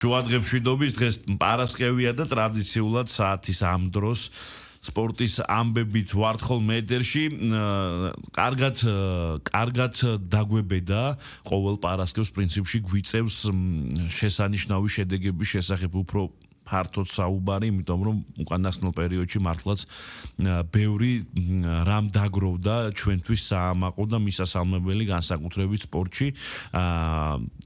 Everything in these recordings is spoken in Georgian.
შუადღემშვიდობის დღეს პარასკევია და ტრადიციულად საათის ამ დროს სპორტის ამბებით ვართ ხოლმე ეთერში. კარგად დაგვებედა ყოველ პარასკევს პრინციპში გვიწევს შესანიშნავი შედეგების შესახებ უფრო ფართოდ საუბარი, იმიტომ რომ უკანასკნელ პერიოდში მართლაც ბევრი რამ დაგროვდა ჩვენთვის საამაყო და მისასალმებელი განსაკუთრებით სპორტში.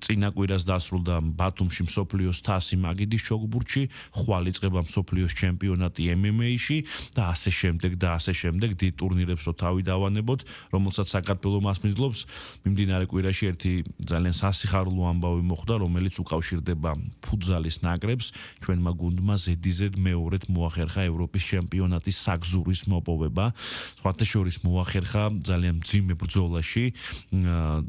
წინა კვირას დასრულდა ბათუმში მსოფლიოს თასი მაგიდის ჩოგბურთში, ხვალ იწყება მსოფლიოს ჩემპიონატი MMA-ში და ასე შემდეგ დიდ ტურნირებსო თავი დავანებოთ, რომელსაც საქართველო მასპინძლობს. მიმდინარე კვირაში ერთი ძალიან სასიხარულო ამბავი მოხდა, რომელიც უკავშირდება ფუტზალის ნაკრებს. ჩვენმა გუნდმა ზედიზედ მეორედ მოახერხა ევროპის ჩემპიონატის საგზურის მოპოვება. სხვათა შორის მოახერხა ძალიან მძიმე ბრძოლაში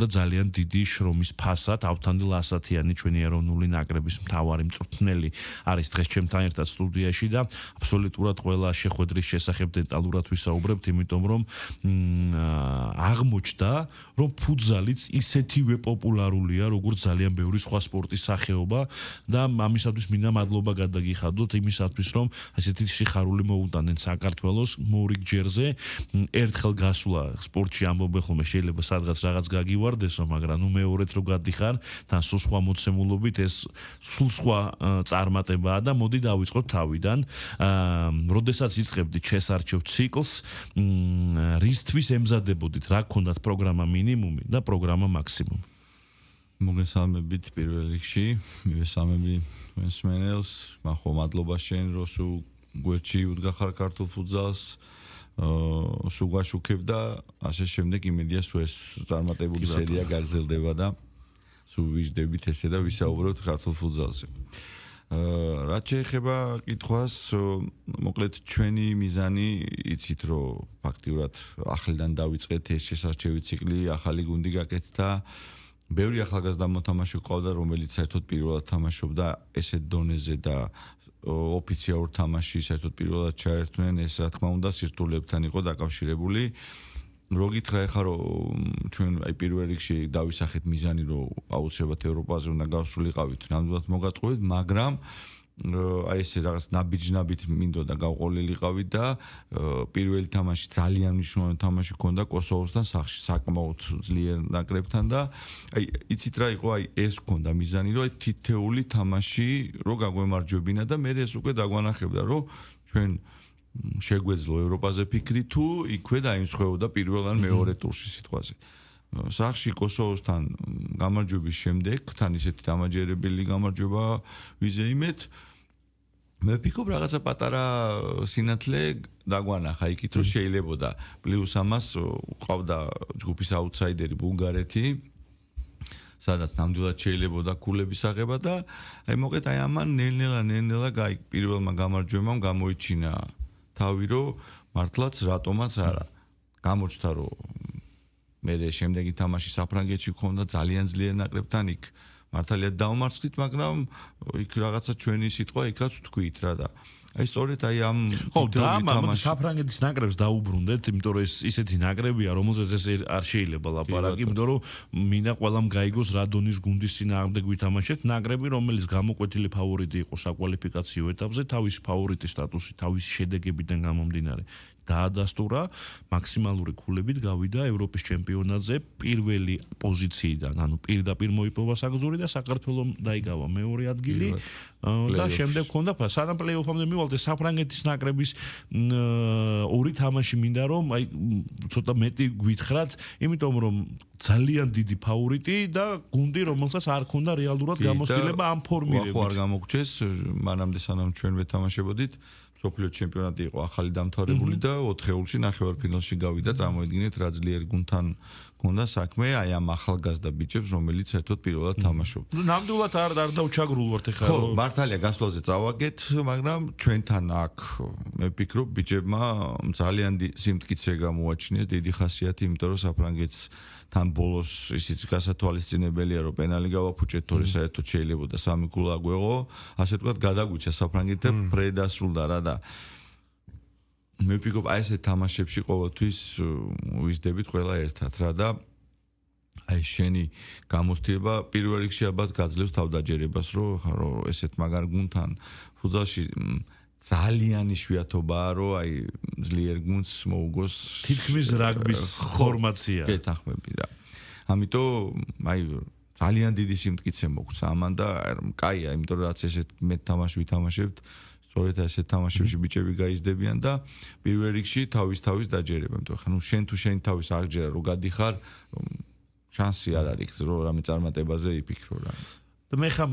და ძალიან დიდი შრომის ფასად. ავთანდილ ასათიანი ჩვენი ეროვნული ნაკრების მთავარი მწვრთნელი არის დღეს ჩემთან ერთად სტუდიაში და აბსოლუტურად ყველა შეხვედრის შესახებ დეტალურად ვისაუბრებთ, იმიტომ რომ აღმოჩნდა, რომ ფუტზალიც ისეთივე პოპულარულია, როგორც ძალიან ბევრი სხვა სპორტის სახეობა და ამისათვის მინდა მადლობა გადაგიხადოთ იმისათვის, რომ ასეთი სიხარული მოუტანენ საქართველოს მორიგ ჯერზე. ერთხელ გასვლა სპორტში ამბობენ ხოლმე შეიძლება სადღაც რაღაც გაგივარდესო, მაგრამ მეორედ რო გადიხარ, თან სულ სხვა მოცემულობით ეს სულ სხვა წარმატებაა და მოდი დავიწყოთ თავიდან. როდესაც იწყებდით შესარჩევ ციკლს, რისთვის ემზადებოდით, რა გქონდათ პროგრამა მინიმუმი და პროგრამა მაქსიმუმი? მოგესალმებით პირველ რიგში, მივესალმები მსმენელს, მახო მადლობა შენ, რომ სულ გვერდში უდგახარ ქართულ ფუტზალს, სულ გვაშუქებ და ასე შემდეგ იმედია სულ ეს წარმატებული სერია გაგრძელდება და სულ ვიждებით ესე და ვისაუბროთ ქართულ ფუტზალზე. რაც შეეხება კითხვას, მოკლედ ჩვენი მიზანი იცით, რომ ფაქტიურად ახლიდან დავიწყეთ ეს შესარჩევი ციკლი, ახალი გუნდი გაკეთდა. ბევრი ახალგაზრდა მოთამაშე ყავდა, რომელიც საერთოდ პირველად თამაშობდა ესეთ დონეზე და ოფიციალურ თამაში საერთოდ პირველად ჩაერთვნენ, ეს რა თქმა უნდა სირთულეებთან იყო დაკავშირებული. რო გითხრა ეხლა რომ ჩვენ აი პირველ რიგში დავისახეთ მიზანი, რომ აუცილებლად ევროპაზე უნდა გავსულიყავით, ნამდვილად მოგატყუეთ, მაგრამ აი ესე რაღაც ნაბიჯნაბით მინდოდა გავყოლილიყავით და პირველი თამაში ძალიან მნიშვნელოვანი თამაში ჰქონდა კოსოვოსთან სახში, საკმაოდ ძლიერ ნაკრებთან და აი იცით რა იყო, აი ეს ჰქონდა მიზანი, რომ აი თითეული თამაში რო გაგვემარჯვებინა და მე ეს უკვე დაგვანახებდა, რომ ჩვენ შეგვეძლო ევროპაზე ფიქრი თუ იქვე დაიმსხვეოდა პირველ ან მეორე ტურში სიტყვაზე. სახში კოსოვოსთან გამარჯვების შემდეგ, თან ისეთი დამაჯერებელი გამარჯვება ვიზეიმეთ, მე ვფიქრობ რაღაცა პატარა სინათლე დაგვანახა იქით, რომ შეიძლებოდა პლუს ამას ყავდა ჯგუფის აუტსაიდერი ბულგარეთი, სადაც ნამდვილად შეიძლებოდა ქულების აღება და აი მოკლედ აი ამან ნელ-ნელა პირველმა გამარჯვებამ გამოიჩინა თავი, რომ მართლაც რატომაც არა. გამოჩნდა, რომ მე შემდეგი თამაში საფრანგეთში გქონდა ძალიან ძლიერ ნაკრებთან, იქ მართალია დავმარცხდით, მაგრამ იქ რაღაცა ჩვენი სიტყვა იქაც თქვით რა და აი სწორედ აი ამ საფრანგეთის ნაკრებს დაუბრუნდეთ, იმიტომ რომ ეს ისეთი ნაკრებია, რომელზეც ეს არ შეიძლება ლაპარაკი, იმიტომ რომ მინდა ყველამ გაიგოს რა დონის გუნდის წინააღმდეგ ვითამაშეთ, ნაკრები, რომელიც გამოკვეთილი ფავორიტი იყო საკვალიფიკაციო ეტაპზე, თავისი ფავორიტის სტატუსი, თავისი შედეგებიდან გამომდინარე დაადასტურა, მაქსიმალური ქულებით გავიდა ევროპის ჩემპიონატზე პირველი პოზიციიდან, ანუ პირდაპირ მოიპოვა საგზური და საქართველომ დაიკავა მეორე ადგილი და შემდეგ ჰქონდა სანამ პლეი-ოფამდე მივალდე საფრანგეთის ნაკრების ორი თამაში მინდა რომ აი ცოტა მეტი გვითხრათ, იმიტომ რომ ძალიან დიდი ფავორიტი და გუნდი, რომელსაც არ ქონდა რეალურად გამოცდილება ამ ფორმირებით. არ გამოგვჩეს, მანამდე სანამ ჩვენ ვეთამაშებოდით სოფლიო ჩემპიონატი იყო ახალი დამთავრებული და 4-ეულში ნახევარფინალში გავიდა, წარმოიდგინეთ რა ძლიერ გუნდთან ჰქონდა საქმე, აი ამ ახალგაზრდა ბიჭებს, რომელიც საერთოდ პირველად თამაშობდა. ნამდვილად არ დავჩაგრულვართ ეხლა. ხო, მართალია გასვლაზე წავაგეთ, მაგრამ ჩვენთან აქ მე ვფიქრობ ბიჭებმა ძალიან სიმტკიცე გამოაჩინეს, დიდი ხასიათი, იმიტომ რომ საფრანგეთს თან ბოლოს ისიც გასათვალისწინებელია, რომ პენალი გავაფუჭეთ, თორე საერთოდ შეიძლებოდა სამი ქულა აგვეღო, ასე ვთქვათ, გადაგვიჩა საფრანგეთი და პრე დასრულდა რა და მე ვფიქრობ აი ესე თამაშებში ყოველთვის ვიზდებით ყველა ერთად რა და აი შენი გამოცდილება პირველ რიგში ალბათ გაძლევს თავდაჯერებას, რომ ესეთ მაგარ გუნდთან ფუძალში ძალიან იშვიათობაა, რომ აი ძლიერ გუნდს მოუგოს თითქმის რაგბის ფორმაცია. გეთანხმები რა. ამიტომ აი ძალიან დიდი სიმტკიცე მოგვცა ამან და კაია, იმიტომ რომ რაც ესეთ მე თამაში ვითამაშებთ, სწორედ ესეთ თამაშებში ბიჭები გაიზრდებიან და პირველ რიგში თავის დაჯერება, იმიტომ ხა ნუ შენ თუ შენი თავის აღჯერა რო გადიხარ, შანსი არ არის რომ რამე წარმატებაზე იფიქრო რა. და მე ხა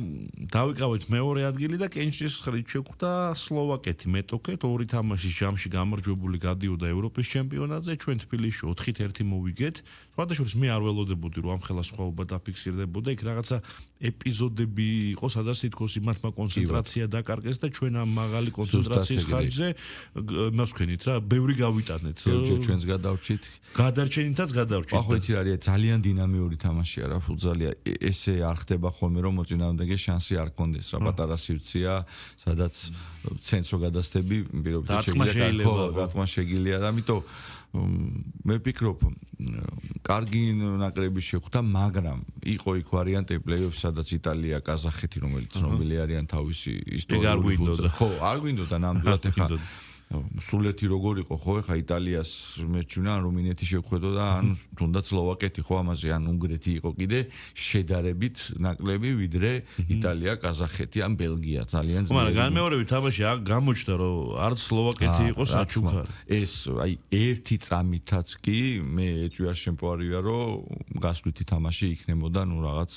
დავიკავეთ მეორე ადგილი და კენჭის ხრით შეხვდა სლოვაკეთი მეტოქეთ, ორი თამაშის ჯამში გამარჯვებული გადიოდა ევროპის ჩემპიონატზე, ჩვენ თბილისში 4-1 მოვიგეთ. სხვადასხვა მე არ ველოდებოდი რომ ამ ხელა სხვაობა დაფიქსირდებოდა, იქ რაღაცა ეპიზოდები იყო, სადაც თითქოს იმართმა კონცენტრაცია დაკარგეს და ჩვენ ამ მაღალი კონცენტრაციის ხარჯზე მას ვქენით რა, ბევრი გავიტანეთ. ჩვენს გადავრჩით. გადარჩენითაც გადავრჩით. ახლა იცი რა არის, ძალიან დინამიური თამაშია რა ფუტზალი. ესე არ ხდება ხოლმე რომ მოწინააღმდეგე შანსი არ გქონდეს რა, პატარა სივრცეა, სადაც ცენცო გადასდები პირობითად გათმა შეგიძლია. ამიტომ მე ვფიქრობ, კარგი ნაკრები შეხვდა, მაგრამ იყო იქ ვარიანტები პლეიოფში, სადაც იტალია, კაზახეთი, რომელიც ცნობილი არიან თავისი ისტორიული ფუტზალით. ხო, არ გვინდოდა ნამდვილად ეხა სულერთი როგორ იყო ხო ეხა იტალიას მერჩვენა ან რუმინეთი შევხვედო და ან თუნდაც სლოვაკეთი ხო ამაზე ან უნგრეთი იყო კიდე შედარებით ნაკლები ვიდრე იტალია, კაზახეთი ან ბელგია ძალიან ძლიერი. მაგრამ განმეორებით თამაში გამოჩნდა რომ არც სლოვაკეთი იყო საჩუქარი. ეს აი ერთი წამითაც კი მე ეჭვია შემპოვარია რომ გასვლითი თამაში იქნებოდა ნუ რაღაც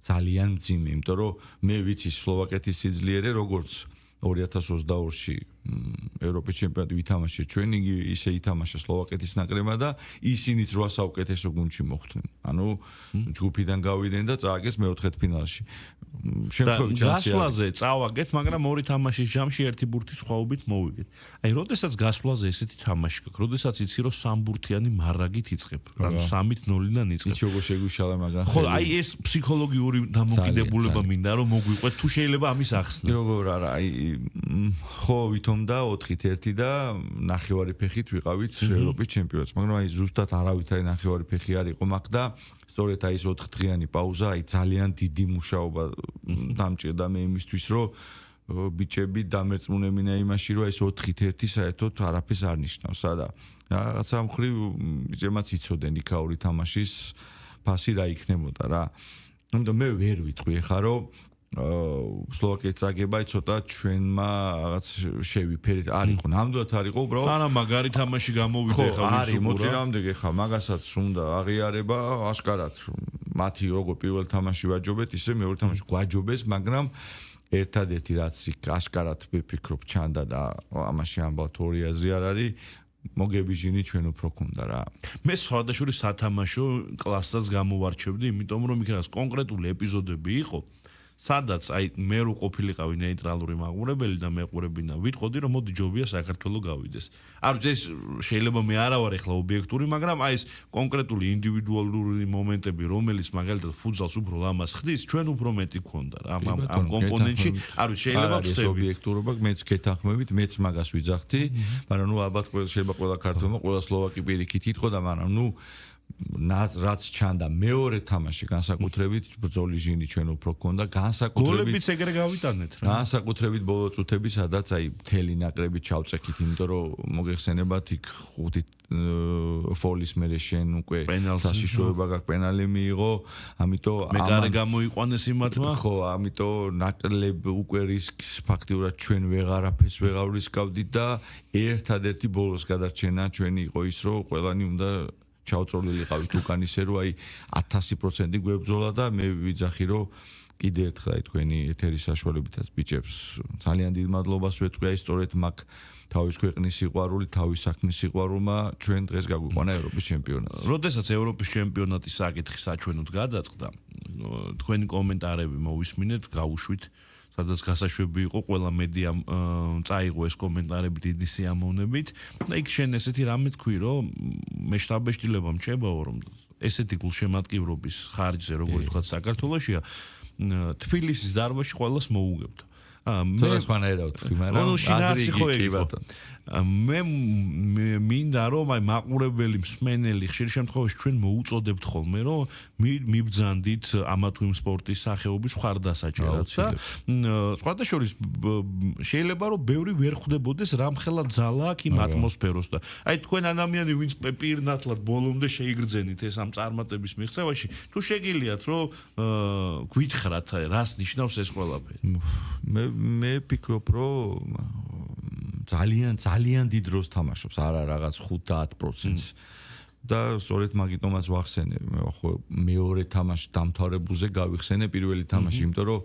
ძალიან მძიმე, იმიტომ რომ მე ვიცი სლოვაკეთის სიძლიერე როგორც 2022-ში ევროპის ჩემპიონატი ვითამაშე ჩვენ, იგი ისე ითამაშა სლოვაკეთის ნაკრებმა და ისინიც 8 საუკეთესო გუნდში მოხვდნენ. ანუ ჯგუფიდან გავიდნენ და წააგეს მეოთხედფინალში. შემთხვევით გასვლაზე წავაგეთ, მაგრამ ორი თამაშის ჯამში ერთი ბურთის სხვაობით მოვიგეთ. აი, როდესაც გასვლაზე ესეთი თამაში გაქვს, როდესაც იცი რომ სამბურთიანი მარაგით იწყებ, ანუ 3-0-დან იწყებ. იცი როგორ შეგვიშალა მაგრამ ხო, აი ეს ფსიქოლოგიური დამოკიდებულება მინდა რომ მოგვიყვეთ, თუ შეიძლება ამის ახსნა. როგორ არა, აი ხო ვითომ და 4-1 და ნახევარი ფეხით ვიყავით ევროპის ჩემპიონატს, მაგრამ აი ზუსტად არავითარი ნახევარი ფეხი არ იყო მაგ და სწორედ აი ეს 4 დღიანი პაუზა, აი ძალიან დიდი მუშაობა დამჭირდა მე იმისთვის, რომ ბიჭები დამერწმუნებინა იმაში, რომ ეს 4-1 საერთოდ არაფერს არ ნიშნავს და რაღაცა მხრივ ბიჭებმაც იცოდნენ იქაური თამაშის ფასი რა იქნებოდა რა. ამიტომ მე ვერ ვიტყვი ხა რომ სლოვაკეთის წაგება ცოტა ჩვენმა რაღაც შევიფერეთ, არ იყო, ნამდვილად არ იყო, უბრალოდ არა მაგარი თამაში გამოვიდა ხა არის მოწინააღმდეგე ხა მაგასაც უნდა აღიარება აშკარად მათი როგორ პირველ თამაში ვაჯობეთ, ისე მეორე თამაში გვაჯობეს, მაგრამ ერთადერთი რაც იქ აშკარად ვფიქრობ ჩანდა და ამაში ამბავთ ორი აზრი არ არის მოგებიჟინი ჩვენ უფრო ქონდა რა. მე სხვადასხვა სათამაშო კლასსაც გამოვარჩევდი, იმიტომ რომ იქ რაღაც კონკრეტული ეპიზოდები იყო, სადაც აი მე რო ყოფილიყავი ნეიტრალური მაყურებელი და მეყურებინა ვიტყოდი რომ მოდი ჯობია საქართველოს გავიდეს. არ ვიცი ეს შეიძლება მე არა ვარ ახლა ობიექტური, მაგრამ აი ეს კონკრეტული ინდივიდუალური მომენტები რომელიც მაგალითად ფუტზალს უფრო ლამას ხდის, ჩვენ უფრო მეტი გქონდა რა ამ კომპონენტში. არ ვიცი შეიძლება ვწდები. ეს ობიექტურობა მეც გეთანხმებით, მეც მაგას ვიძახდი, მაგრამ ნუ ალბათ შეიძლება ყველა ქართველმა, ყველა სლოვაკი პირიქით იტყოდა, მაგრამ ნუ რაც ჩანდა მეორე თამაში განსაკუთრებით ბრძოლის ჟინი ჩვენ უფრო გქონდა განსაკუთრებით გოლებიც ეგრე გავიტანეთ რა განსაკუთრებით ბოლო წუთები სადაც აი მთელი ნაკრები ჩავწექით იმიტომ რომ მოგეხსენებათ იქ 5 ფოლის მერე შენ უკვე საშიშროება გაქვს პენალი მიიღო ამიტომ მე გარე გამოიყვანეს იმათმა ხო ამიტომ ნაკრები უკვე რისკს ფაქტიურად ჩვენ ვეღარაფერს ვეღარ ვისკავდით და ერთადერთი ბოლოს გადარჩენა ჩვენი იყო ის რომ ყველანი უნდა ჩავწოლილიყავით უკან ისე რომ აი 1000% გვებძოლა და მე ვიძახი რომ კიდე ერთხელ აი თქვენი ეთერის საშუალებითაც ბიჭებს ძალიან დიდ მადლობას ვეთქვი აი სწორედ მაგ თავის ქვეყნის სიყვარული, თავის საქმის სიყვარულმა ჩვენ დღეს გაგვიყვანა ევროპის ჩემპიონატს. როდესაც ევროპის ჩემპიონატის საკითხი საჩვენოდ გადაწყდა, თქვენი კომენტარები მოვისმინეთ, გავუშვით სადაც გასაშვები იყო ყველა მედიამ წაიღო ეს კომენტარები დიდი სიამოვნებით და იქ შენ ესეთი რამე თქვი რომ მე შტაბეშტილებამ რჩებაო რომ ესეთი გულშემატკივრობის ხარჯზე როგორც თქვა საქართველოშია თბილისის დარბაზში ყველას მოუგებდა მე სხვანაირად ვთქვი, მაგრამ აზრი კი ბატონო. მე მინდა რომ აი მაყურებელი მსმენელი ხშირ შემთხვევაში ჩვენ მოუწოდებთ ხოლმე რომ მიბრძანდით ამა თუ იმ სპორტის სახეობის ხარდასაჭერად და სხვათა შორის შეიძლება რომ ბევრი ვერ ხვდებოდეს რამხელა ძალა აქვს იმ ატმოსფეროს და აი თქვენ ადამიანი ვინც პირნათლად ბოლომდე შეიგრძენით ეს ამ წარმატების მიღწევაში თუ შეგიძლიათ რომ გვითხრათ რას ნიშნავს ეს ყველაფერი მე ვფიქრობ რომ ძალიან დიდ დროს თამაშობს არა რაღაც 5-10%-ს და სწორედ მაგიტომაც ვახსენებ მე ხო მეორე თამაში დამთავრებულზე გავიხსენე პირველი თამაში იმიტომ რომ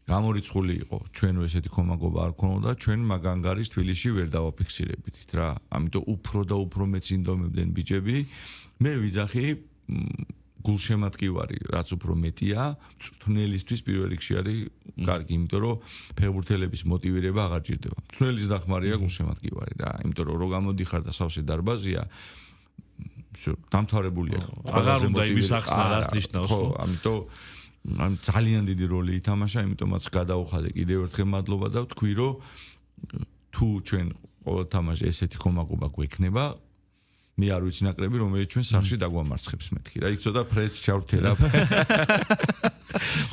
გამორიცხული იყო ჩვენო ესეთი კომაგობა არ ქონოდა ჩვენ მაგანგარის თბილისში ვერ დავაფიქსირებდით რა ამიტომ უფრო და უფრო მეც ინდომებდნენ ბიჭები მე ვიძახი გულშემატკივარი რაც უფრო მეტია თუნელისთვის პირველ რიგში არის კარგი იმიტომ რომ ფეხბურთელების მოტივირება აღარ ჭირდება თუნელის დახმარია გულშემატკივარი რა იმიტომ რომ რო გამოდიხარ და სავსე დარბაზია დამთავრებულია აღარ უნდა იმის ახსნა რას ნიშნავს ხო ამიტომ ამ ძალიან დიდი როლი ითამაშა იმიტომაც გადაუხადე კიდევ ერთხელ მადლობა და ვთქვი რომ თუ ჩვენ ყოველ თამაში ესეთი კომაგობა გვექნება მე არ ვიცი ნაკრები რომელიც ჩვენ სახში დაგვამარცხებს მეთქი რა იქ ცოტა ფრედს ჩავრთერა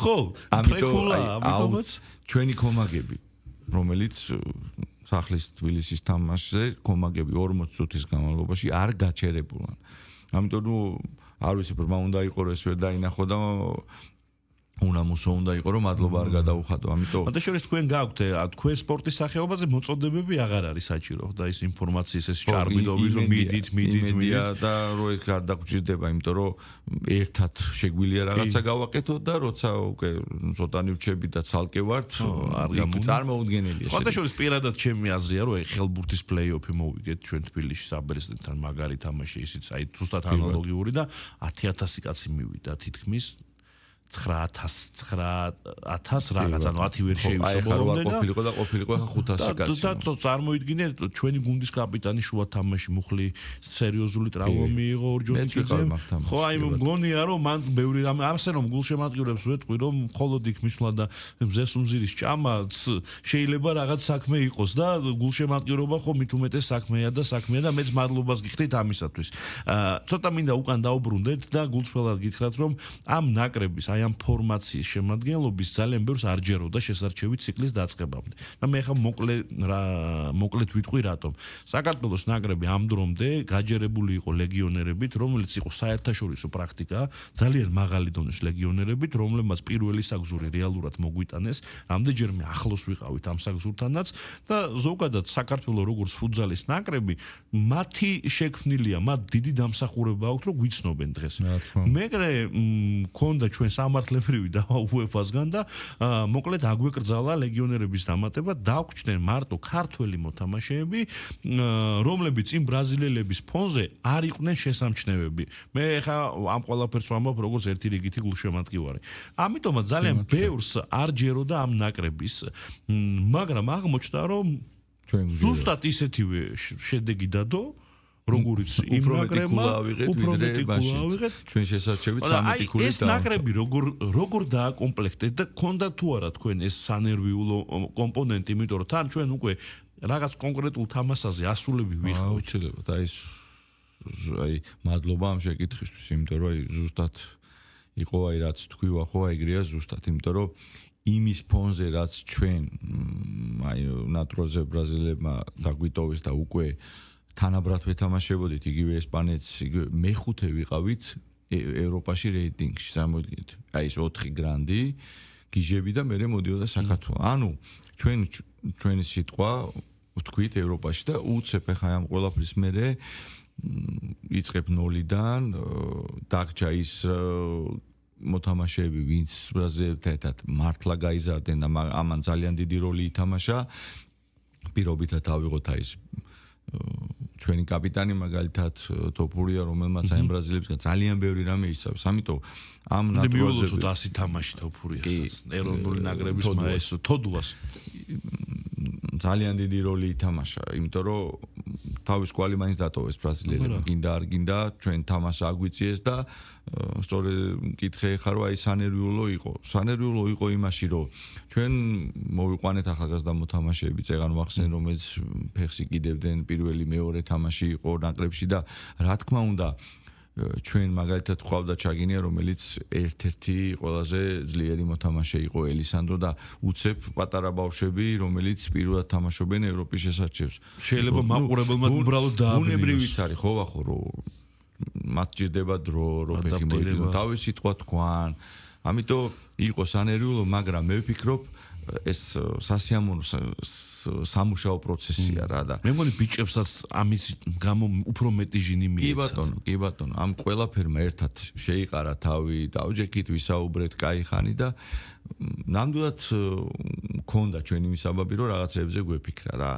ხო ამიტომაც ჩვენი კომაგები რომელიც სახლის თბილისის თამაშზე კომაგები 40 წუთის განმავლობაში არ გაჩერებულან ამიტომ ნუ არ ვიცი პრმა უნდა იყოს ეს ვერ დაინახო და უნამუსო უნდა იყო რომ მადლობა არ გადაუხადო ამიტომ და შორის თქვენ გაქვთ თქვენ სპორტის სახეობაზე მოწოდებები აღარ არის საჭირო და ის ინფორმაციის ეს ჭარბიდობის რომ მიდით და რო ეგ არ დაგჭირდება იმიტომ რომ ერთად შეგვიძლია რაღაცა გავაკეთოთ და როცა უკვე ცოტანი ვჩები და ცალკე ვართ არ წარმოუდგენელია და შორის პირადად ჩემი აზრია რომ აი ხელბურთის პლეი-ოფი მოვიგეთ ჩვენ თბილისში საბერძნეთთან მაგარი თამაში ისიც აი ზუსტად ანალოგიური და 10000 კაცი მივიდა თითქმის 9,000 რაღაც ანუ 10 ვერ შეივსებობდნენ და ყოფილიყო 500 კაცი და წარმოიდგინე ჩვენი გუნდის კაპიტანი შუა თამაში მუხლი სერიოზული ტრავმა მიიღო ორჯონიკიძე ხო აი მგონია რომ მან ბევრი რამე ასე რომ გულშემატკივრებს ვეთყვი რომ მხოლოდ იქ მისვლა და მზესუმზირის ჭამაც შეიძლება რაღაც საქმე იყოს და გულშემატკივრობა ხო მით უმეტეს საქმეა და მეც მადლობას გიხდით ამისათვის ცოტა მინდა უკან დაუბრუნდეთ და გულწრფელად გითხრათ რომ ამ ნაკრების აი ამ ფორმაციის შემადგენლობის ძალიან ბევრს არ ჯეროდა შესარჩევი ციკლის დაწყებამდე. და მე ხა მოკლედ ვიტყვი რატომ. საქართველოს ნაკრები ამ დრომდე გაჯერებული იყო ლეგიონერებით, რომელიც იყო საერთაშორისო პრაქტიკა, ძალიან მაღალი დონის ლეგიონერებით, რომლებმაც პირველი საგზური რეალურად მოგვიტანეს, რამდენჯერმე ახლოს ვიყავით ამ საგზურთანაც და ზოგადად საქართველოს როგორც ფუტზალის ნაკრები, მათი შექმნილია, მათ დიდი დამსახურება აქვთ, რომ გვიცნობენ დღეს. მეგრე მქონდა ჩვენ სამართლებრივი დავა UEFA-სგან და მოკლედ აგვეკრძალა ლეგიონერების დამატება დაგვჭდნენ მარტო ქართველი მოთამაშეები რომლებიც იმ ბრაზილიელების ფონზე არ იყვნენ შესამჩნევები მე ხა ამ ყველაფერს ვამბობ როგორც ერთი რიგითი გულშემატკივარი ამიტომაც ძალიან ბევრს არ ჯეროდა ამ ნაკრების მაგრამ აღმოჩნდა რომ ზუსტად ისეთივე შედეგი დადო როგორც იმ ნაკრებმა უფრო მეტი გულა ავიღეთ ჩვენ შესაძლოა 13 ქულით ეს ნაკრები როგორ დააკომპლექტეთ და ქონდა თუ არა თქვენ ეს სანერვიულო კომპონენტი იმიტომ რომ თან ჩვენ უკვე რაღაც კონკრეტულ თამასაზე ასულები ვიყავით აუცილებლად აი მადლობა ამ შეკითხვისთვის იმიტომ რომ აი ზუსტად იყო აი რაც თქვია ხო აიგრია ზუსტად იმიტომ რომ იმის ფონზე რაც ჩვენ აი ნატროზე ბრაზილებმა დაგვიტოვეს და უკვე თანაბრად ვეთამაშებოდით იგივე ესპანეთს იგივე მეხუთე ვიყავით ევროპაში რეიტინგში წარმოიდგინეთ აი ეს 4 გრანდი გიჟები და მე მოდიოდა საქართველოს ანუ ჩვენი სიტყვა ვთქვით ევროპაში და უცებ ხა ამ ყველაფრის მერე იწყებ 0-დან დაგჭა ის მოთამაშეები ვინც ბრაზილიელებთან ერთად მართლა გაიზარდნენ და ამან ძალიან დიდი როლი ითამაშა პირობითად ავიღოთ აი ეს ჩვენი კაპიტანი მაგალითად ტოპურია რომელმაც აი ბრაზილიელებსგან ძალიან ბევრი რამე ისწავლის ამიტომ ამ ნატროზე 100 თამაში ტოპურიას ეროვნული ნაკრების მაესტრო თოდუას ძალიან დიდი როლი ითამაშა იმიტომ რომ თავის კვალი მაინც დატოვეს ბრაზილიელებმა. გინდა არ გინდა, ჩვენ თამაში აგვიწიეს და სწორედ მკითხე ხარ რომ აი სანერვიულო იყო. სანერვიულო იყო იმაში რომ ჩვენ მოვიყვანეთ ახალგაზრდა მოთამაშეები, წეგან ვახსენ რომელიც ფეხს იკიდებდნენ, პირველი მეორე თამაში იყო ნაკრებში და რა თქმა უნდა ჩვენ მაგალითად ყავდა ჩაგინია რომელიც ერთ-ერთი ყველაზე ძლიერი მოთამაშე იყო ელისანდრო და უცებ პატარა ბავშვები რომელიც პირველად თამაშობენ ევროპის შესარჩევს. შეიძლება მაყურებელმა უბრალოდ დააბნიოს. ბუნებრივიც არის ხო ახო რომ მათ ჭირდება დრო, რომ ფეხი მოიგონონ, თავის სიტყვა თქვან. ამიტომ იყო სანერვიულო, მაგრამ მე ვფიქრობ ეს სასიამოვნო სამუშაო პროცესია რა და მე მგონი ბიჭებსაც ამის გამო უფრო მეტი ჟინი მიეცა. კი ბატონო, ამ ყველაფერმა ერთად შეიყარა თავი, დავჯექით, ვისაუბრეთ, კაი ხანი და ნამდვილად მქონდა ჩვენი მისაბაბი რომ რაღაცებზე გვეფიქრა რა.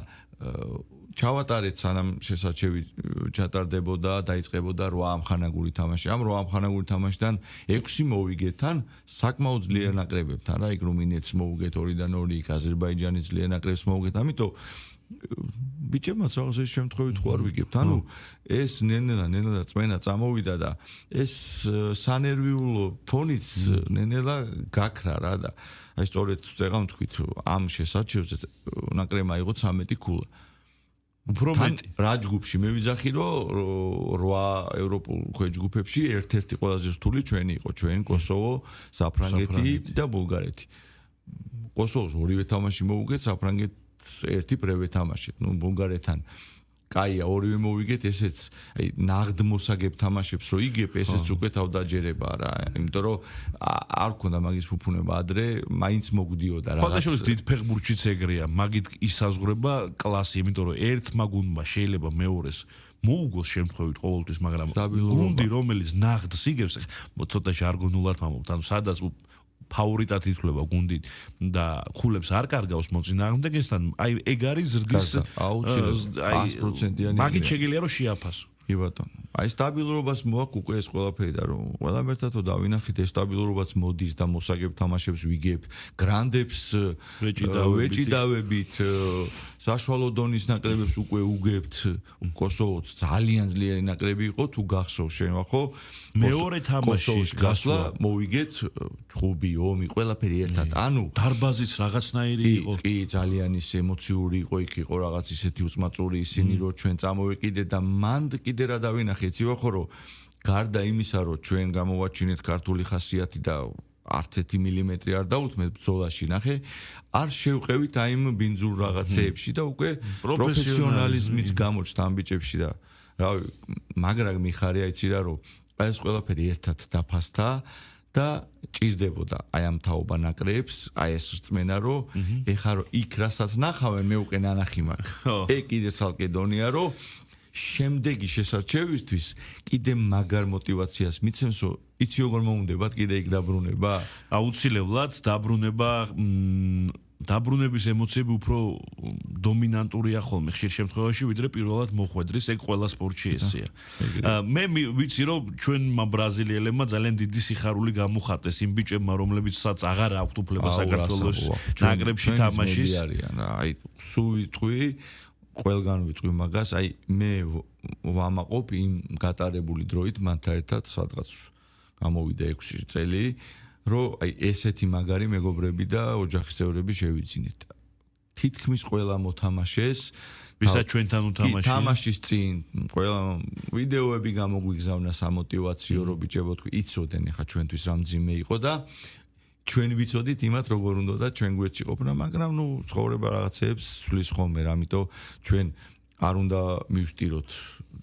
ჩავატარეთ სანამ შესარჩევი ჩატარდებოდა, დაიწყებოდა 8 ამხანაგური თამაში. ამ 8 ამხანაგური თამაშიდან 6 მოვიგეთ თან საკმაოდ ძლიერ ნაკრებებთან რა. იქ რუმინეთს მოვუგეთ 2-2, იქ აზერბაიჯანის ძლიერ ნაკრებს მოვუგეთ. ამიტომ ბიჭებმაც რაღაც ეს შემთხვევით ხო არ ვიგებთ. ანუ ეს ნელა წმენა წამოვიდა და ეს სანერვიულო ფონიც ნელა გაქრა რა და აი სწორედ წეგან თქვით ამ შესარჩევზე ნაკრებმა აიღო 13 ქულა. უფრო მეტი რა ჯგუფში მე ვიძახი რომ 8 ევროპულ ქვეჯგუფებში ერთ-ერთი ყველაზე რთული ჩვენი იყო ჩვენ კოსოვო, საფრანგეთი და ბულგარეთი. კოსოვოს ორივე თამაში მოვუგეთ, საფრანგეთს ერთი პრევე თამაშით. ნუ ბულგარეთთან კაია ორივე მოვიგეთ, ესეც აი ნაღდ მოსაგებ თამაშებს რო იგებ, ესეც უკვე თავდაჯერება რა. იმიტომ რომ არ ქონდა მაგის ფუფუნება ადრე, მაინც მოგდიოდა რაღაც. ფაქტობრივად დიდ ფეხბურთშიც ეგრეა, მაგით ისაზღვრება კლასი, იმიტომ რომ ერთმა გუნდმა შეიძლება მეორეს მოუგოს შემთხვევით ყოველთვის, მაგრამ გუნდი რომელიც ნაღდს იგებს, ცოტა ჟარგონულად ვამბობთ, ანუ სადაც ფავორიტად ითვლება გუნდი და ქულებს არ კარგავს მოწინააღმდეგესთან, აი ეგ არის ზრდის აუცილებლად 100%-იანი. მაგით შეგიძლია რომ შეაფასო. კი ბატონო. აი სტაბილურობას მოაქვს უკვე ეს ყველაფერი და რომ ყველამ ერთადო დავინახეთ ეს სტაბილურობაც მოდის და მოსაგებ თამაშებს ვიგებთ, გრანდებს ვეჭიდავებით, საშუალო დონის ნაკრებებს უკვე უგებთ. კოსოვოც ძალიან ძლიერი ნაკრები იყო, თუ გახსოვს შენ ხო? მეორე თამაშის გასვლა მოვიგეთ ჭუბი, ომი, ყველაფერი ერთად. ანუ დარბაზიც რაღაცნაირი იყო. კი, ძალიან ის ემოციური იყო, იქ იყო რაღაც ისეთი უწმაწური ისინი, რომ ჩვენ წამოვეკიდეთ და მანდ კიდე რა დავინახეთ, იცი ხო, რომ გარდა იმისა, რომ ჩვენ გამოვაჩინეთ ქართული ხასიათი და არც 1 მილიმეტრი არ დაუთმეთ ბრძოლაში, ნახე, არ შევყევით აი იმ ბინძურ რაღაცეებში და უკვე პროფესიონალიზმიც გამოჩნდა ამ ბიჭებში და რავი, მაგრამ მიხარია იცი რა, რომ აი ეს ყველაფერი ერთად დაფასდა და ჭირდებოდა აი ამ თაობა ნაკრებს, აი ეს რწმენა, რომ ეხა რომ იქ რასაც ნახავენ, მე უკვე ნანახი მაქვს. ეგ კიდე ცალკე დონეა, რომ შემდეგი შესარჩევისთვის კიდე მაგარ мотиваციას მიცემს, რომ იცი როგორ მოუნდებათ კიდე იქ დაბრუნება? აუცილებლად დაბრუნების ემოციები უფრო დომინანტურია ხოლმე ხშირ შემთხვევაში, ვიდრე პირველად მოხვედრის, ეგ ყველა სპორტში ესეა. მე ვიცი, რომ ჩვენმა ბრაზილიელებმა ძალიან დიდი სიხარული გამოხატეს იმ ბიჭებმა, რომლებიცაც აღარ აქვთ უფლება საქართველოს ნაკრებში თამაშის. აი, სულ ვიტყვი ყველგან ვიტყვი მაგას, აი მე ვამაყობ იმ გატარებული დროით მანთან ერთად სადღაც გამოვიდა 6 წელი, რომ აი ესეთი მაგარი მეგობრები და ოჯახის წევრები შევიძინეთ. თითქმის ყველა მოთამაშეს, ვისაც ჩვენთან უთამაში, თამაშის წინ ყველა ვიდეოები გამოგვიგზავნა სამოტივაციო, რომ ბიჭებო თქვი, იცოდენ ახლა ჩვენთვის რა მძიმე იყო და ჩვენ ვიცოდით იმათ როგორ უნდა და ჩვენ გვერდში ყოფნა, მაგრამ ნუ ცხოვრება რაღაცეებს ცვლის ხოლმე, ამიტომ ჩვენ არ უნდა მივსტიროთ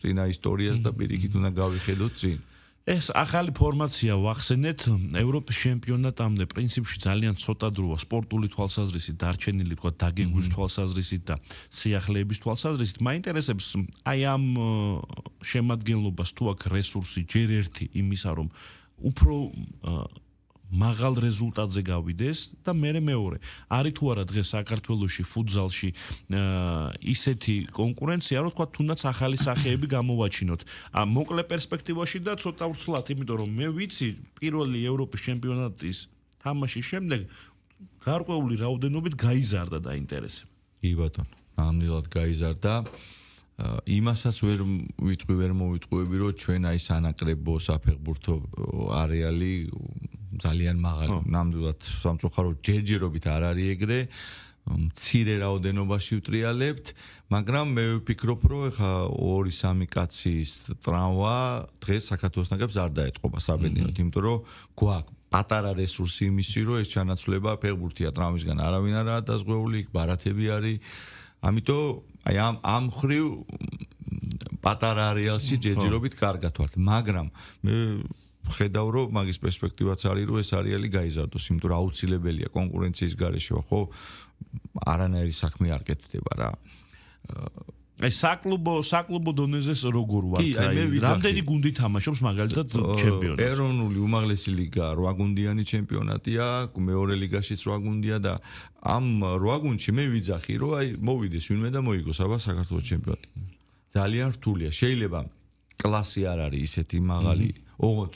წინა ისტორიას და პირიქით უნდა გავიხედოთ წინ. ეს ახალი ფორმაცია ვახსენეთ ევროპის ჩემპიონატამდე პრინციპში ძალიან ცოტა დროა სპორტული თვალსაზრისით, დარჩენილი თქვა დაგეგმვის თვალსაზრისით და სიახლეების თვალსაზრისით. მაინტერესებს აი ამ შემადგენლობას თუ აქვს რესურსი ჯერ ერთი იმისა, რომ უფრო მაღალ რეზულტატზე გავიდეს და მეორე. არის თუ არა დღეს საქართველოში ფუტზალში ისეთი კონკურენცია, რომ თქვა თუნდაც ახალი სახეები გამოვაჩინოთ. მოკლე პერსპექტივაში და ცოტა ვრცლად, იმიტომ რომ მე ვიცი პირველი ევროპის ჩემპიონატის თამაშის შემდეგ გარკვეული რაოდენობით გაიზარდა და ინტერესები. კი ბატონო, ნამდვილად გაიზარდა. იმასაც ვერ მოვიტყუები, რომ ჩვენ აი სანაკრებო საფეხბურთო არეალი ძალიან მაღალი, ნამდვილად სამწუხაროდ ჯერჯერობით არ არის ეგრე, მცირე რაოდენობაში ვტრიალებთ, მაგრამ მე ვფიქრობ, რომ ეხა 2-3 კაცის ტრამვა დღეს საქართველოს ნაკრებს არ დაეტყობა საბედნიეროდ, იმიტომ რომ გვაქვს პატარა რესურსი იმისი, რომ ეს ჩანაცვლება ფეხბურთია ტრამვისგან არავინ არაა დაზღვეული, ბარათები არის. ამიტომ აი ამ ხრივ პატარა არეალში ჯერჯერობით კარგად ვართ, მაგრამ მე ხედავ, რომ მაგის პერსპექტივაც არის, რომ ეს არეალი გაიზარდოს, იმიტომ რომ აუცილებელია კონკურენციის გარეშე, ხო? არანაირი საქმე არ კეთდება რა. აი საკლუბო დონეზე როგორ ვართ? აი რამდენი გუნდი თამაშობს მაგალითად ჩემპიონატს? ეროვნული უმაღლესი ლიგა 8 გუნდიანი ჩემპიონატია, მეორე ლიგაშიც 8 გუნდია და ამ 8 გუნდში მე ვიძახი, რომ აი მოვიდეს ვინმე და მოიგოს აბა საქართველოს ჩემპიონატი. ძალიან რთულია. შეიძლება კლასი არ არის ისეთი მაღალი, ოღონდ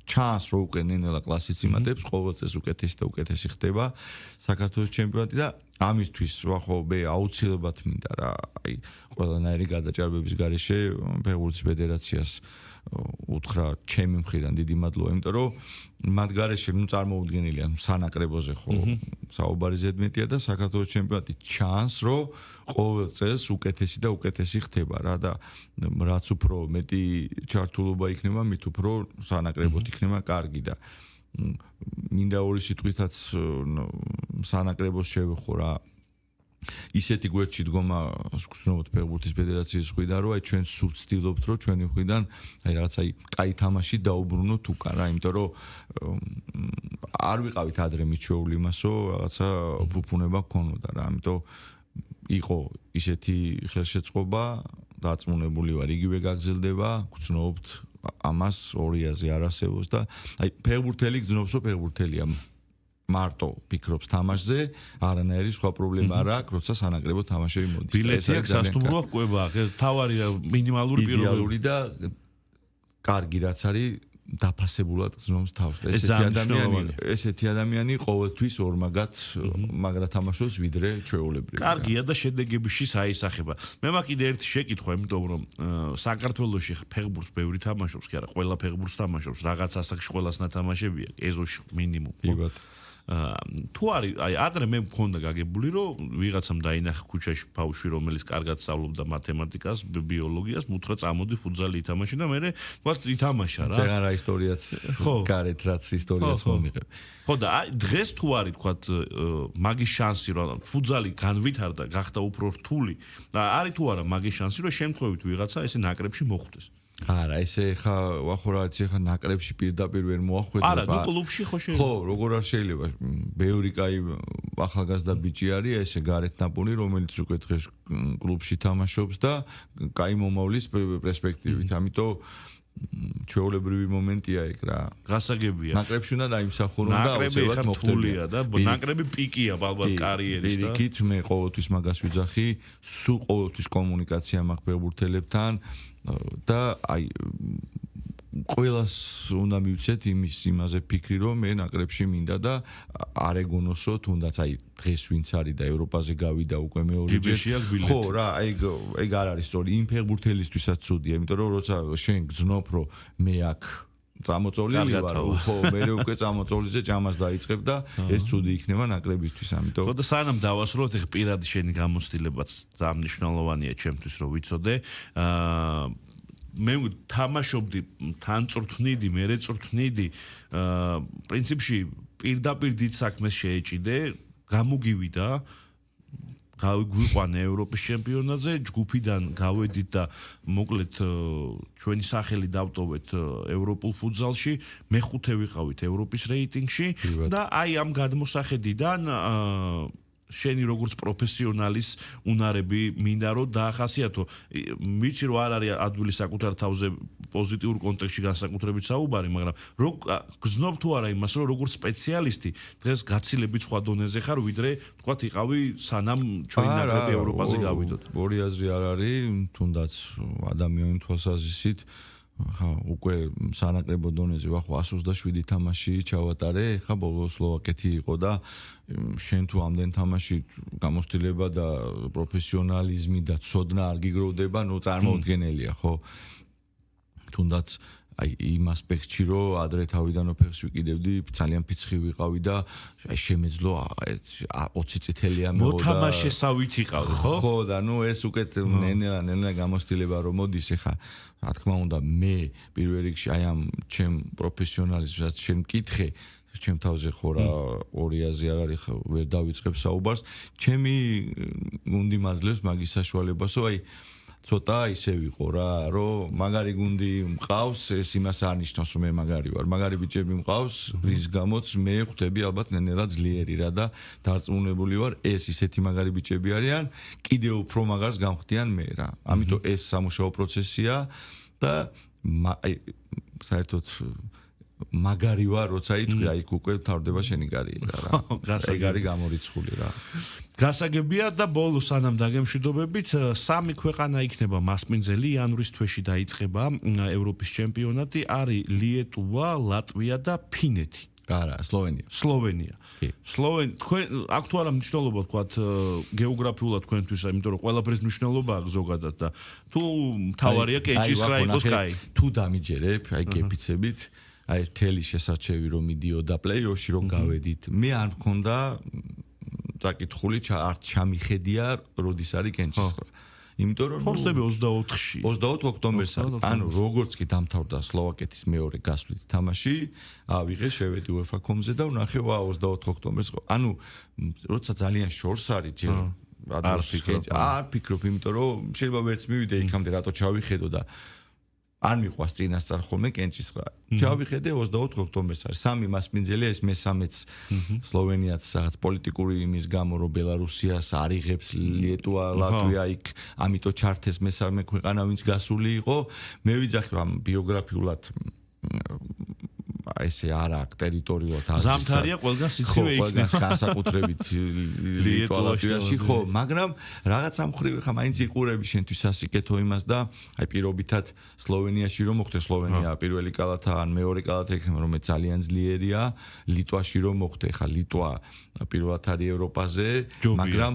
ჩანს რომ უკვე ნენელა კლასიც იმატებს, ყოველ წელს უკეთესი და უკეთესი ხდება საქართველოს ჩემპიონატი და ამისთვის ხო მე აუცილებლად მინდა რა აი ყველანაირი გადაჭარბების გარეშე ფეხბურთის ფედერაციას უთხრა ჩემი მხრიდან დიდი მადლობა, იმიტომ რომ მათ გარეშე წარმოუდგენელია სანაკრებოზე ხო საუბარი ზედმეტია და საქართველოს ჩემპიონატი ჩანს რომ ყოველ წელს უკეთესი და უკეთესი ხდება რა და რაც უფრო მეტი ჩართულობა იქნება, მით უფრო სანაკრებოდ იქნება კარგი და მინდა ორი სიტყვითაც სანაკრებოს შევეხო რა ისეთი გვერდში დგომა გრძნობთ ფეხბურთის ფედერაციის მხრიდან, რომ აი ჩვენ სულ ვცდილობთ, რომ ჩვენი მხრიდან აი რაღაც აი კაი თამაში დაუბრუნოთ უკან რა, იმიტომ რომ არ ვიყავით ადრე მიჩვეული იმასო, რაღაცა ფუფუნება გქონოდა რა, ამიტომ იყო ისეთი ხელშეწყობა, დაწმუნებული ვარ, იგივე გაგრძელდება, გრძნობთ ამას 2-აზე არ არსებობს და აი ფეხბურთელი გრძნობს, რომ ფეხბურთელია მარტო ფიქრობს თამაშზე, არანაირი სხვა პრობლემა არ აქვს, როცა სანაკრებო თამაშები მოდის. ბილეთი აქვს, სასტუმრო აქვს, კვება აქვს, თავარი მინიმალური პირობები და კარგი რაც არის დაფასებულად გრძნობს თავს. ესეთი ადამიანი ყოველთვის ორმაგად მაგრა თამაშობს ვიდრე ჩვეულებრივი. კარგია და შედეგებში საისახება. მე მაქვს კიდე ერთი შეკითხვა, იმიტომ რომ საქართველოში ფეხბურთს ბევრი თამაშობს, კი არა, ყველა ფეხბურთს თამაშობს, რაღაც ასაკში ყველას ნათამაშებია, ეზოში მინიმუმ. თუ არის აი ადრე მე მქონდა გაგებული რომ ვიღაცამ დაინახა ქუჩაში ბავშვი რომელიც კარგად სწავლობდა მათემატიკას, ბიოლოგიას, მუთხრა წამოდი ფუტზალი ითამაში და მე ვთქვათ ითამაშა რა. ზეღარ რა ისტორიაც გარეთ რაც ისტორიაც მომიღებ. ხო და აი დღეს თუ არის ვთქვათ მაგის შანსი რომ ფუტზალი განვითარდა, გახდა უფრო რთული და არის თუ არა მაგის შანსი რომ შემთხვევით ვიღაცა ესე ნაკრებში მოხვდეს. არა, ესე ხა ვახორაიც ხა ნაკრებში პირდაპირ ვერ მოახვედრება. არა, ნუ კლუბში ხო შეიძლება. ხო, როგორ არ შეიძლება. ბევრი კაი ახალგაზრდა ბიჭი არის, ესე გარეთ ნაპოლი, რომელიც უკვე დღეს კლუბში თამაშობს და კაი მომავლის პერსპექტივით. ამიტომ ჩვეულებრივი მომენტია ეგ რა. გასაგებია. ნაკრებში უნდა დაიმსახურონ და აუცილებლად მოხდები და ნაკრები პიკია ალბათ კარიერის და პირიქით მე ყოველთვის მაგას ვიძახი, სულ ყოველთვის კომუნიკაცია მაქვს ფეხბურთელებთან და აი ყველას უნდა მივცეთ იმაზე ფიქრი რომ მე ნაკრებში მინდა და არ ეგონოსო თუნდაც აი დღეს ვინც არის და ევროპაზე გავიდა უკვე მეორეჯერ ხო რა ეგ არ არის სწორი იმ ფეხბურთელისთვისაც ცუდია იმიტომ რომ როცა შენ გძნობ რომ მე აქ წამოწოლილი ვარ ხო მე უკვე წამოწოლიზე ჭამას დაიწყებ და ეს ცუდი იქნება ნაკრებისთვის ამიტომ ხო და სანამ დავასრულოთ ეხ პირადი შენი გამოცდილებაც დამნიშნულოვანია ჩემთვის რომ ვიცოდე მე თამაშობდი თან წვრთნიდი მე წვრთნიდი პრინციპში პირდაპირ დიდ საქმეს შეეჭიდე გამოგივიდა გავიყვანე ევროპის ჩემპიონატზე ჯგუფიდან გავედით და მოკლედ ჩვენი სახელი დავტოვეთ ევროპულ ფუტზალში მეხუთე ვიყავით ევროპის რეიტინგში და აი ამ გადმოსახედიდან შენი როგორც პროფესიონალის უნარები მინდა რომ დაახასიათო. ვიცი რომ არ არის ადვილი საკუთარ თავზე პოზიტიურ კონტექსტში განსაკუთრებით საუბარი, მაგრამ რო გძნობ თუ არა იმას რომ როგორც სპეციალისტი დღეს გაცილებით სხვა დონეზე ხარ ვიდრე თქვათ იყავი სანამ ჩვენი ნაკრები ევროპაზე გავიდოთ. ორი აზრი არ არის, თუნდაც ადამიანის თვალსაზრისით ხა უკვე სანაკრებო დონეზე ვახ 127 თამაში ჩავატარე, ხა ბოლო სლოვაკეთი იყო და შენ თუ ამდენ თამაში გამოცდილება და პროფესიონალიზმი და ცოდნა არ გიგროვდება, ნუ წარმოუდგენელია, ხო? თუნდაც აი იმ ასპექტში რომ ადრე თავიდანოფერს ვიკიდებდი, ძალიან ფიცხი ვიყავი და აი შემეძლო 20 წითელი ამეო და მოთამაშესავით იყავი, ხო? ხო და ნუ ეს უკეთ ნელა გამოცდილება რომ მოდის, ეხა რა თქმა უნდა მე პირველ რიგში აი ამ ჩემ პროფესიონალიზმსაც შენ მკითხე ჩემ თავზე ხო რა 200-ზე არ არის ხო ვერ დავიწყებ საუბარს ჩემი გუნდი მაძლევს მაგის საშუალებას რომ აი ცოტა ისე ვიყო რა რომ მაგარი გუნდი მყავს ეს იმას არ ნიშნავს რომ მე მაგარი ვარ მაგარი ბიჭები მყავს რის გამოც მე ხვდები ალბათ ნელა ძლიერი რა და დარწმუნებული ვარ ეს ისეთი მაგარი ბიჭები არიან კიდევ უფრო მაგარს გამხდიან მე რა ამიტომ ეს სამუშაო პროცესია და აი საერთოდ მაგარი ვარ როცა იტყვი აი უკვე თავდება შენი კარიერა რა ეგ არის გამორიცხული რა გასაგებია და ბოლო სანამ დაგემშვიდობებით სამი ქვეყანა იქნება მასპინძელი იანვრის თვეში დაიწყება ევროპის ჩემპიონატი არის ლიეტუვა, ლატვია და ფინეთი. არა, სლოვენია. თქვენ აქ თუ არა მნიშვნელობა თქვათ გეოგრაფიულად თქვენთვის, იმიტომ რომ ყველაფრის მნიშვნელობა აქვს ზოგადად და თუ მთავარია კეჭის რა იყოს კაი. თუ დამიჯერებ, აი გეფიცებით აი თელი შესაჩევი რომ მიდიოდა პლეიოფში რომ გავედით. მე არ მქონდა საკითხული არ ჩამიხედია როდის არის კენჭისყრა. იმიტომ რომ ფორსები 24-ში 28 ოქტომბერს არის. ანუ როგორც კი დამთავრდა სლოვაკეთის მეორე გასვლით თამაში, ავიღე შევედი UEFA Com-ზე და ვნახე 28 ოქტომბერს. ანუ როცა ძალიან შორს არის ჯერ არ ფიქრობ, იმიტომ რომ შეიძლება ვერც მივიდე იქამდე რატო ჩავიხედო და არ მიყვას წინასწარ ხოლმე კენჭისყრა. ჩავიხედე 28 ოქტომბერს არის. სამი მასპინძელი ეს მესამეც სლოვენიაც რაღაც პოლიტიკური იმის გამო რომ ბელარუსიას არიღებს ლიეტუვა, ლატვია იქ, ამიტომ ჩართეს მესამე ქვეყანა ვინც გასული იყო. მე ვიძახე ამ ბიოგრაფიულად ესე არა ტერიტორიულად ზამთარია ყველგან სიცივე იქნება. ყველგან განსაკუთრებით ლიეტუვა, ლატვიაში ხო, მაგრამ რაღაც ამხრივ ხა მაინც იყურები შენთვის სასიკეთო იმას და აი პირობითად სლოვენიაში რომ მოხდე სლოვენია პირველი კალათა ან მეორე კალათა იქნება რომ ძალიან ძლიერია ლიტვაში რომ მოხდე ხა ლიტვა პირველად არის ევროპაზე მაგრამ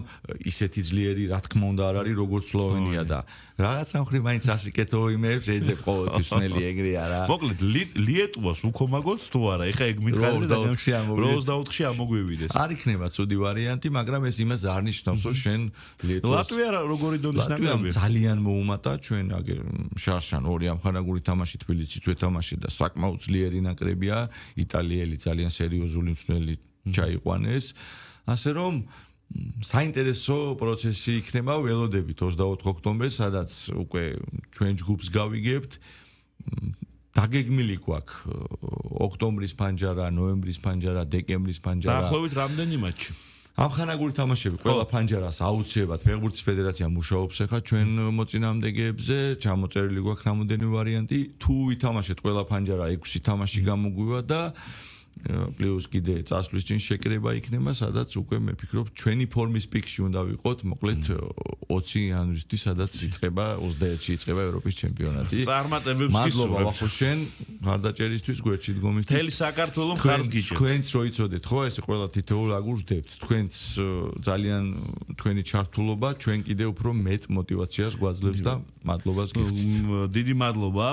ისეთი ძლიერი რა თქმა უნდა არ არის როგორც სლოვენია და რაღაც ამხრივ მაინც სასიკეთო იმებს ეძებ ყოველთვის ნელი ეგრე არა მოკლედ ლიეტუვას უკომაგოთ თუ არა ეხა ეგ მითხარი და 24-ში ამოგვივიდეს არ იქნება ცუდი ვარიანტი მაგრამ ეს იმას არ ნიშნავს რომ შენ ლიეტუვას ლატვია როგორი დონის ნაკრებია ძალიან მოუმატა ჩვენ აგერ შარშან ორი ამხანაგური თამაში თბილისში თვეთამაში და საკმაოდ ძლიერი ნაკრებია იტალიელი ძალიან სერიოზული მწვრთნელი ჩაიყვანეს ასე რომ საინტერესო პროცესი იქნება ველოდებით 24 ოქტომბერს სადაც უკვე ჩვენ ჯგუფს გავიგებთ დაგეგმილი გვაქვს ოქტომბრის ფანჯარა, ნოემბრის ფანჯარა, დეკემბრის ფანჯარა. დაახლოებით რამდენი მატჩი? ამხანაგური თამაშები ყველა ფანჯარას აუცილებლად ფეხბურთის ფედერაცია მუშაობს ახლა ჩვენ მოწინააღმდეგეებზე, ჩამოწერილი გვაქვს რამოდენი ვარიანტი. თუ ვითამაშეთ ყველა ფანჯარა 6 თამაში გამოგვივა და პლუს კიდე წასვლის წინ შეკრება იქნება, სადაც უკვე მე ფიქრობ ჩვენი ფორმის პიკში უნდა ვიყოთ, მოკლედ 20 იანვრისთვის, სადაც იწყება 21-ში იწყება ევროპის ჩემპიონატი. წარმატებებს გისურვებთ. მადლობა ბახო შენ გარდაჭერისთვის, გვერდში დგომისთვის. მთელი საქართველო მხარს გიჭერთ. თქვენც რო იცოდეთ, ხო, ესე ყველა თითოეულ აგურდებთ. თქვენც ძალიან თქვენი ჩართულობა ჩვენ კიდე უფრო მეტ мотиваციას გვაძლევს და მადლობას გიხდით. დიდი მადლობა.